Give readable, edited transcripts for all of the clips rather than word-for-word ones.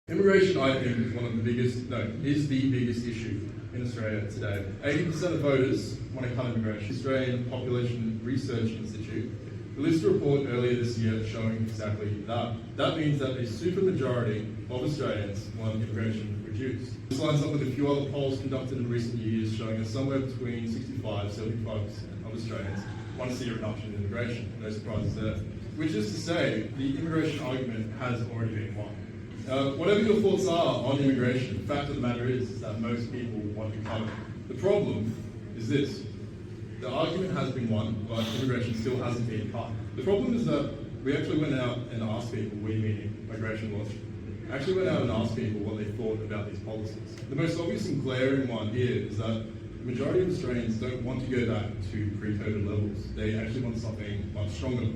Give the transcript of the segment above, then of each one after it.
Immigration, I think, is the biggest issue in Australia today. 80% of voters want to cut immigration. Australian Population Research Institute released a report earlier this year showing exactly that. That means that a supermajority of Australians want immigration reduced. This lines up with a few other polls conducted in recent years showing that somewhere between 65-75% of Australians want to see a reduction in immigration. No surprises there. Which is to say, the immigration argument has already been won. Whatever your thoughts are on immigration, the fact of the matter is that most people want to cut it. The problem is this. The argument has been won, but immigration still hasn't been cut. The problem is that we actually went out and asked people, what do you mean migration laws? Actually went out and asked people what they thought about these policies. The most obvious and glaring one here is that the majority of Australians don't want to go back to pre-COVID levels. They actually want something much stronger.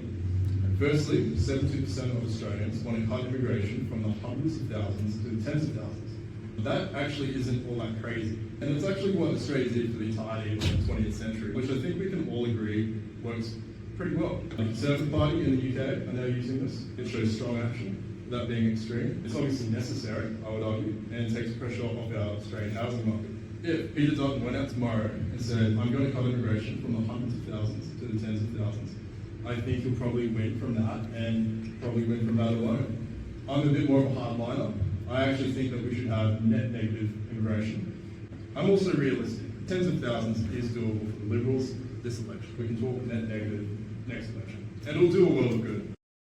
Firstly, 72% of Australians want to cut immigration from the hundreds of thousands to the tens of thousands. That actually isn't all that crazy. And it's actually what Australia did for the entirety of the 20th century, which I think we can all agree works pretty well. The Conservative Party in the UK are now using this. It shows strong action without being extreme. It's obviously necessary, I would argue, and it takes pressure off our Australian housing market. If Peter Dutton went out tomorrow and said, I'm going to cut immigration from the hundreds of thousands to the tens of thousands, I think he'll probably win from that, and probably win from that alone. I'm a bit more of a hardliner. I actually think that we should have net negative immigration. I'm also realistic. Tens of thousands is doable for the Liberals this election. We can talk net negative next election. And it'll do a world of good.